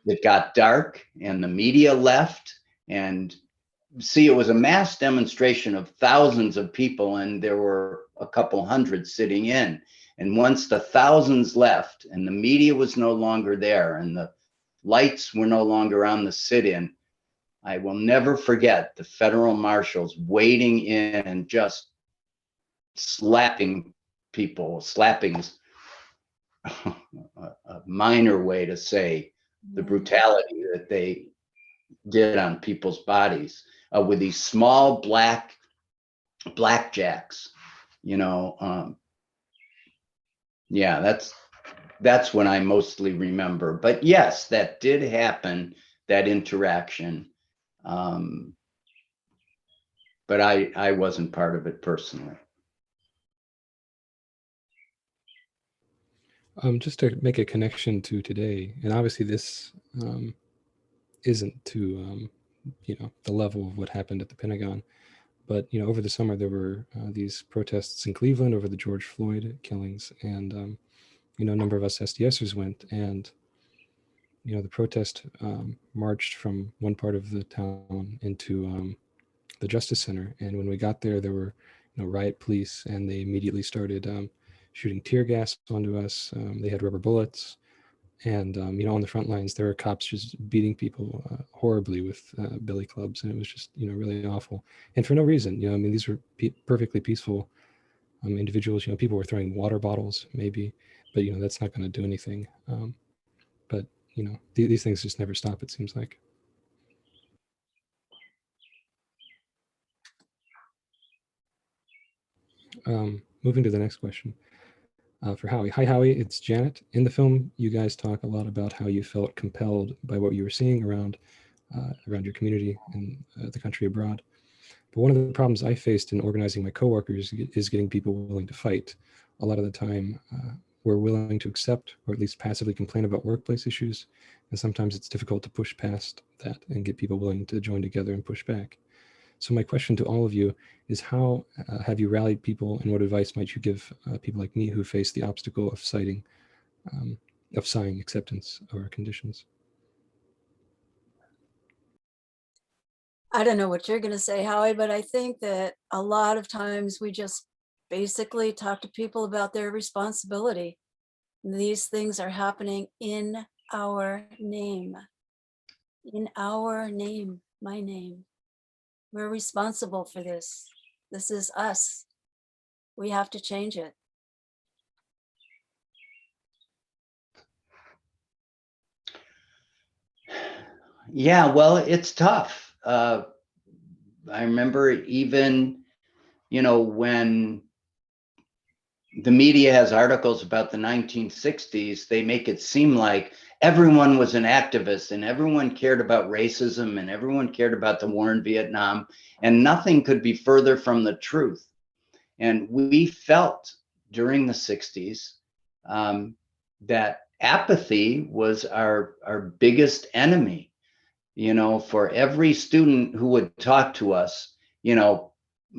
it got dark and the media left, and see, it was a mass demonstration of thousands of people, and there were a couple hundred sitting in. And once the thousands left and the media was no longer there and the lights were no longer on the sit-in, I will never forget the federal marshals wading in and just slapping people. Slapping's a minor way to say the brutality that they did on people's bodies with these small blackjacks, you know. Yeah, that's when I mostly remember. But yes, that did happen, that interaction. But I wasn't part of it personally.
Just to make a connection to today, and obviously this isn't to you know, the level of what happened at the Pentagon, but you know, over the summer there were these protests in Cleveland over the George Floyd killings, and you know, a number of us SDSers went, and you know, the protest marched from one part of the town into the Justice Center, and when we got there, there were, you know, riot police, and they immediately started shooting tear gas onto us. They had rubber bullets, and you know, on the front lines, there were cops just beating people horribly with billy clubs, and it was just, you know, really awful, and for no reason. You know, I mean, these were perfectly peaceful individuals. You know, people were throwing water bottles, maybe, but you know, that's not going to do anything. But you know, these things just never stop, it seems like. Moving to the next question. For Howie. Hi, Howie. It's Janet. In the film, you guys talk a lot about how you felt compelled by what you were seeing around your community and the country abroad. But one of the problems I faced in organizing my coworkers is getting people willing to fight. A lot of the time, we're willing to accept or at least passively complain about workplace issues, and sometimes it's difficult to push past that and get people willing to join together and push back. So my question to all of you is, how have you rallied people, and what advice might you give people like me who face the obstacle of signing acceptance of our conditions?
I don't know what you're going to say, Howie, but I think that a lot of times we just basically talk to people about their responsibility. These things are happening in our name. In our name, my name. We're responsible for this. This is us. We have to change it.
Yeah, well, it's tough. I remember even, you know, when the media has articles about the 1960s, they make it seem like everyone was an activist and everyone cared about racism and everyone cared about the war in Vietnam, and nothing could be further from the truth. And we felt during the 60s that apathy was our biggest enemy. You know, for every student who would talk to us, you know,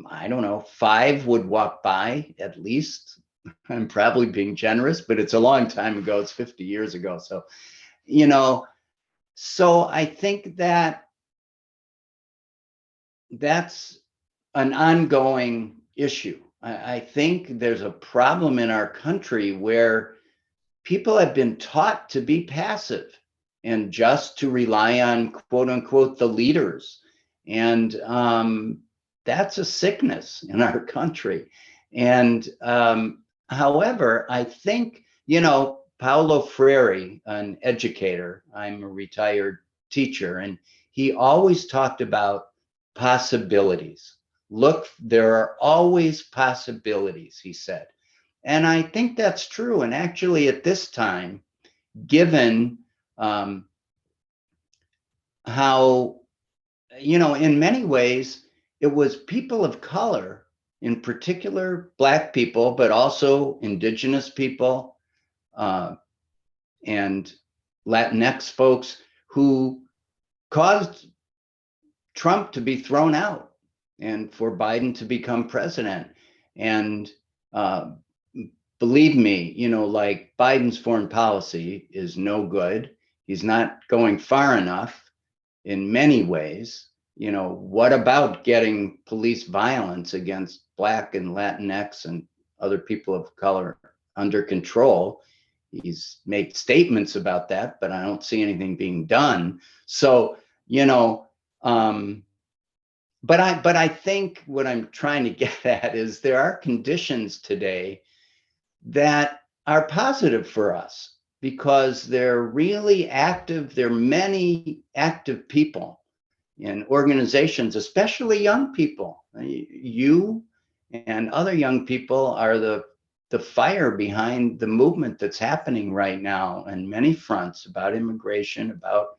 I don't know, 5 would walk by at least. I'm probably being generous, but it's a long time ago. It's 50 years ago. So, you know, so I think that that's an ongoing issue. I think there's a problem in our country where people have been taught to be passive and just to rely on, quote unquote, the leaders. And that's a sickness in our country. And however, I think, you know, Paulo Freire, an educator, I'm a retired teacher, and he always talked about possibilities. Look, there are always possibilities, he said. And I think that's true. And actually, at this time, given how, you know, in many ways, it was people of color, in particular, Black people, but also Indigenous people and Latinx folks who caused Trump to be thrown out and for Biden to become president. And believe me, you know, like Biden's foreign policy is no good. He's not going far enough in many ways. You know, what about getting police violence against Black and Latinx and other people of color under control? He's made statements about that, but I don't see anything being done. So, you know, but I think what I'm trying to get at is there are conditions today that are positive for us because they're really active. There are many active people in organizations, especially young people. You and other young people are the fire behind the movement that's happening right now on many fronts about immigration, about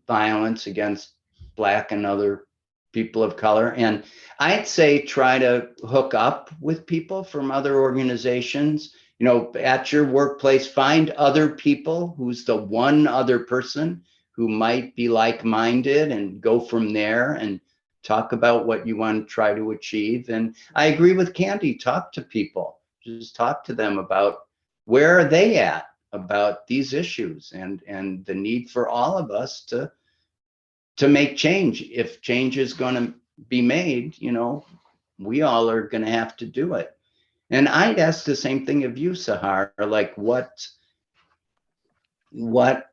violence against Black and other people of color. And I'd say try to hook up with people from other organizations. You know, at your workplace, find other people who's the one other person who might be like-minded and go from there and talk about what you want to try to achieve. And I agree with Candy, talk to people, just talk to them about where are they at about these issues and the need for all of us to make change. If change is going to be made, you know, we all are going to have to do it. And I'd ask the same thing of you, Sehar, like what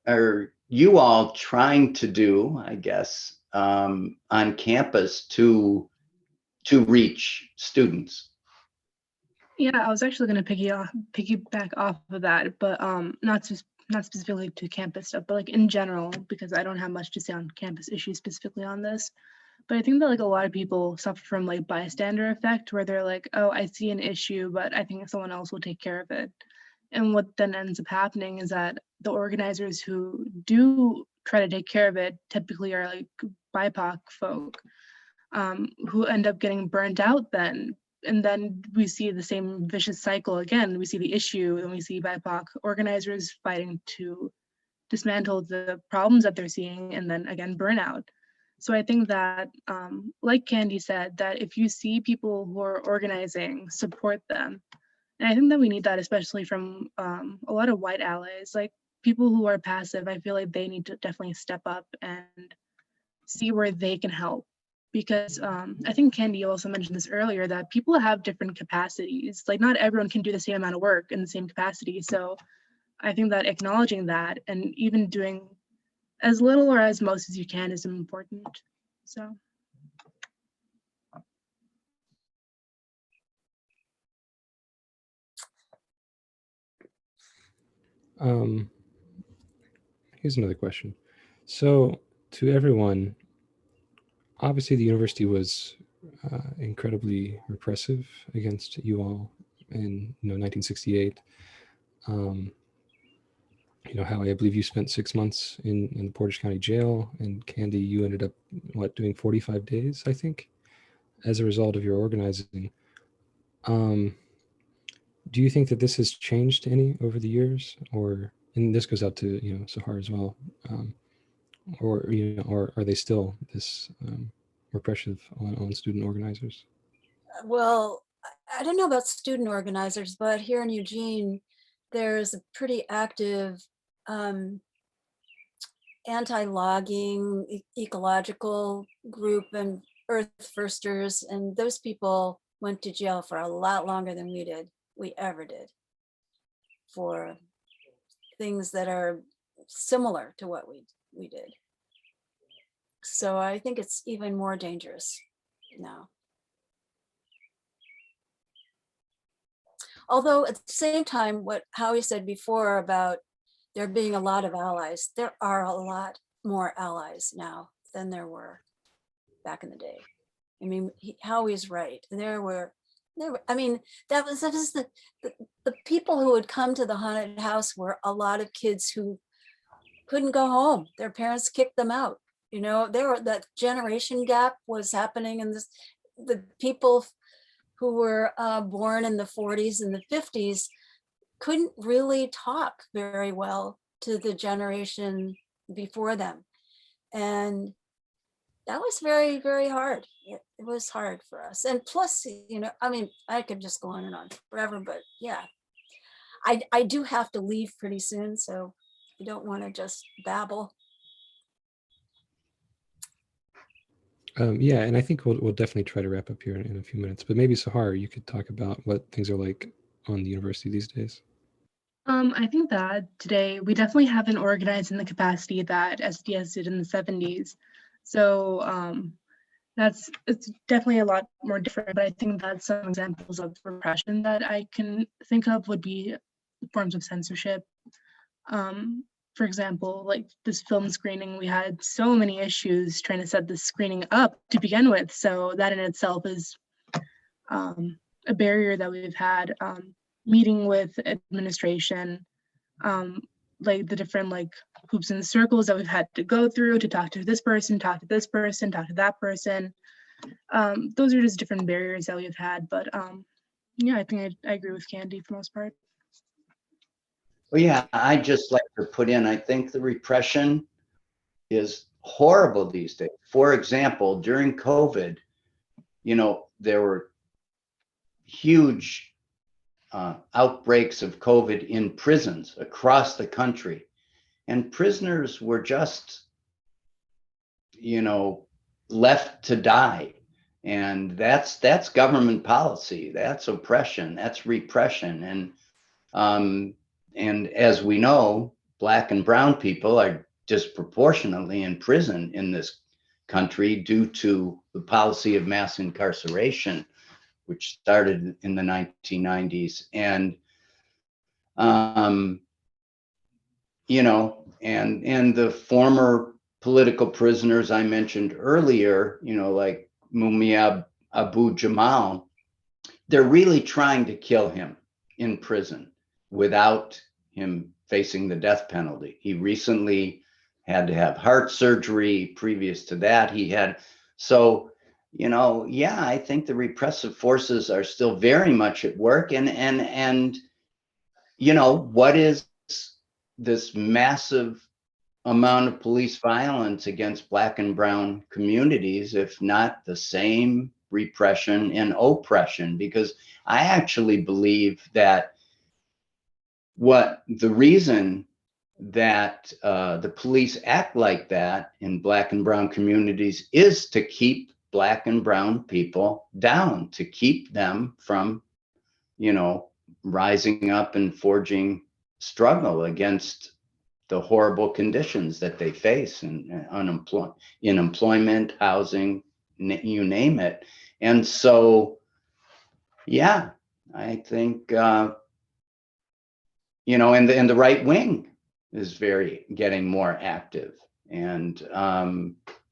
are you all trying to do, I guess, on campus to reach students?
Yeah, I was actually going to piggyback off of that, but not specifically to campus stuff, but like in general, because I don't have much to say on campus issues specifically on this. But I think that like a lot of people suffer from like bystander effect, where they're like, oh, I see an issue, but I think someone else will take care of it. And what then ends up happening is that the organizers who do try to take care of it typically are like BIPOC folk who end up getting burnt out then. And then we see the same vicious cycle again. We see the issue and we see BIPOC organizers fighting to dismantle the problems that they're seeing and then again burnout. So I think that, like Candy said, that if you see people who are organizing, support them. And I think that we need that, especially from a lot of white allies, like people who are passive. I feel like they need to definitely step up and see where they can help. Because I think Candy also mentioned this earlier, that people have different capacities. Like not everyone can do the same amount of work in the same capacity. So I think that acknowledging that and even doing as little or as most as you can is important. So.
Here's another question. So to everyone, obviously the university was incredibly repressive against you all in 1968. Howie, I believe you spent 6 months in the Portage County Jail, and Candy, you ended up doing 45 days, I think, as a result of your organizing. Do you think that this has changed any over the years, and this goes out to Sehar as well, or are they still this repressive on student organizers?
Well, I don't know about student organizers, but here in Eugene, there's a pretty active anti-logging ecological group and earth firsters, and those people went to jail for a lot longer than we ever did, for things that are similar to what we did. So I think it's even more dangerous now. Although at the same time, what Howie said before about there being a lot of allies, there are a lot more allies now than there were back in the day. I mean, Howie's right. There were, I mean, that was the people who would come to the haunted house were a lot of kids who couldn't go home. Their parents kicked them out. You know, that generation gap was happening, and the people who were born in the 40s and the 50s couldn't really talk very well to the generation before them. And that was very, very hard. It was hard for us. And plus, you know, I mean, I could just go on and on forever, but yeah, I do have to leave pretty soon, so I don't want to just babble.
Yeah, and I think we'll definitely try to wrap up here in a few minutes, but maybe Sehar, you could talk about what things are like on the university these days.
I think that today we definitely haven't organized in the capacity that SDS did in the 70s. So it's definitely a lot more different, but I think that some examples of repression that I can think of would be forms of censorship. For example, like this film screening, we had so many issues trying to set this screening up to begin with. So that in itself is a barrier that we've had. Meeting with administration, like the different like hoops and circles that we've had to go through to talk to this person, talk to this person, talk to that person. Those are just different barriers that we've had. But yeah, I think I agree with Candy for the most part.
Well, yeah, I just like to put in, I think the repression is horrible these days. For example, during COVID, you know, there were huge outbreaks of COVID in prisons across the country. And prisoners were just, you know, left to die. And that's government policy. That's oppression. That's repression. And as we know, Black and brown people are disproportionately in prison in this country due to the policy of mass incarceration, which started in the 1990s. And, you know, and the former political prisoners I mentioned earlier, you know, like Mumia Abu Jamal, they're really trying to kill him in prison without him facing the death penalty. He recently had to have heart surgery. Previous to that, he had. So, you know, yeah, I think the repressive forces are still very much at work. And you know, what is this massive amount of police violence against Black and brown communities, if not the same repression and oppression? Because I actually believe that what the reason that the police act like that in Black and brown communities is to keep Black and brown people down, to keep them from, you know, rising up and forging struggle against the horrible conditions that they face in employment, housing, you name it. And so, yeah, I think, you know, and the right wing is getting more active. And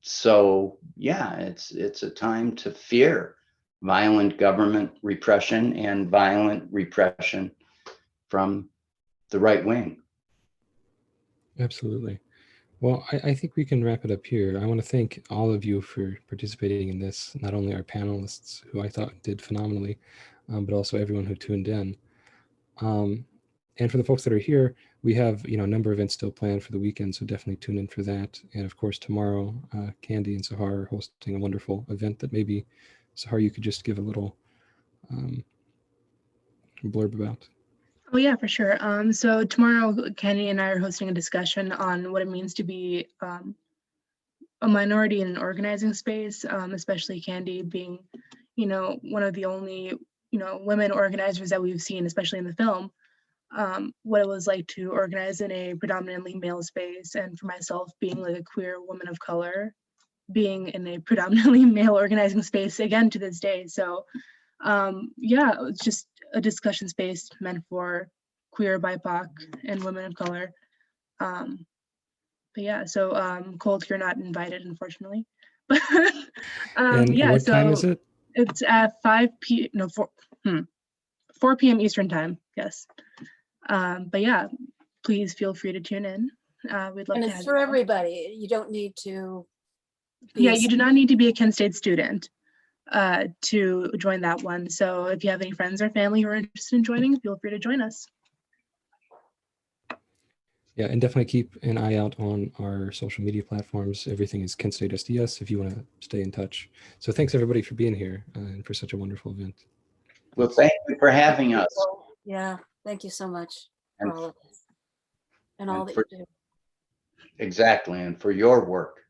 so, yeah, it's a time to fear violent government repression and violent repression from the right wing.
Absolutely. Well, I think we can wrap it up here. I want to thank all of you for participating in this, not only our panelists, who I thought did phenomenally, but also everyone who tuned in. And for the folks that are here, we have, a number of events still planned for the weekend, so definitely tune in for that. And of course, tomorrow, Candy and Sehar are hosting a wonderful event that maybe, Sehar, you could just give a little blurb about.
Oh yeah, for sure. So tomorrow, Kenny and I are hosting a discussion on what it means to be a minority in an organizing space, especially Candy being, one of the only, women organizers that we've seen, especially in the film. What it was like to organize in a predominantly male space, and for myself being like a queer woman of color, being in a predominantly male organizing space again to this day. So yeah, it's just a discussion space meant for queer, BIPOC, and women of color. But yeah, so Cold, you're not invited, unfortunately. But
And
yeah,
what time
so
is it?
it's at 5 p.m. No, 4 p.m. Eastern time. Yes. But yeah, please feel free to tune in. We'd love
And
to
it's
have
for
you.
everybody. You don't need to be
Yeah, you do not need to be a Kent State student to join that one. So if you have any friends or family who are interested in joining, feel free to join us.
Yeah, and definitely keep an eye out on our social media platforms. Everything is Kent State SDS if you want to stay in touch. So thanks everybody for being here and for such a wonderful event.
Well, thank you for having us.
Yeah, thank you so much for
And
all of this and all
and
that
for-
you do.
Exactly, and for your work.